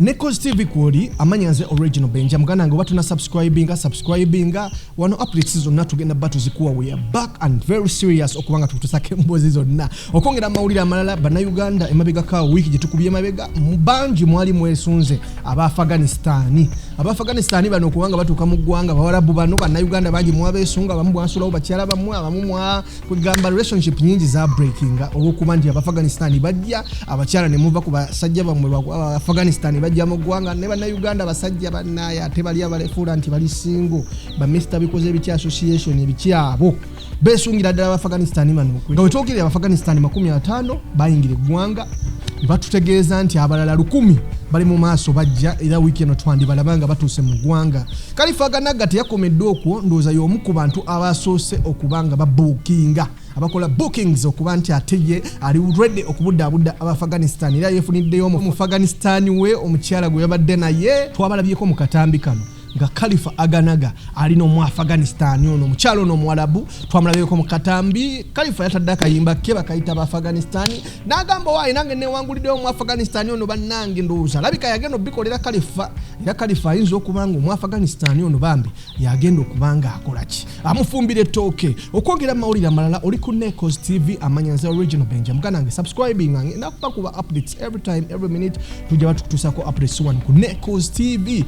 NEKOZ TV kwoli amanyanze original benja muganda ngo batuna subscribinga wano updates zonna tugenda batu zikuwa we are back and very serious okubanga tutusake mbozi zonna okongera mawulira amalala bana Uganda emabega ka wiki gitukubye mabega mubanji mwali mwesunze aba Afghanistan bano okubanga batuka mu ggwanga bawarabu bano bana Uganda bangi mwabesunga bamu bwansulawo bakyala bamwe abamu mwa kugamba relationship nyingi za breakinga olwokubandi aba Afghanistan bajja abakyala ne muva ku basajja bamwe ba Afghanistan bajja mu ggwanga ne bana Uganda basajja banaya ate bali abalefula nti bali single ba Mr bikoze bichi association ebikyabo besungira ddala Afghanistan bano nga wetokere Afghanistan 50 bayingire ggwanga batutegeeza nti abalala 10 bali mu maaso bajja era weekend twandi balabanga batuse mu ggwanga. Kalifah Aganaga teyakomedde okwo ndoza y'omu ku bantu abasoose okubanga babookinga abakola bookings okuba nti ateye ali ready okubuddaabudda aba Afghanistan era yefuniddeyo mu Afghanistan we omukyala gwe yabadde naye twabalabyeko mu katambi kano nga Kalifah Aganaga alino mu Afghanistan ono mukyalo ono Mwarabu twamulabyeko mu katambi. Kalifah yatadde akayimba ke bakayita ba Afghanistan n'agamba waayi nange newanguliddeyo mu Afghanistan ono bannange ndowooza labika yagenda obikolera Kalifah era Kalifah ayinza okubanga mu Afghanistan ono bambi yagenda okubanga akolaki amufumbira ettooke. Okwogera mawulire amalala oli ku NEKOZ TV amanyanze original benja muganange subscribing ange nakuba kuba updates every time every minute tujja batukutusako updates one ku NEKOZ TV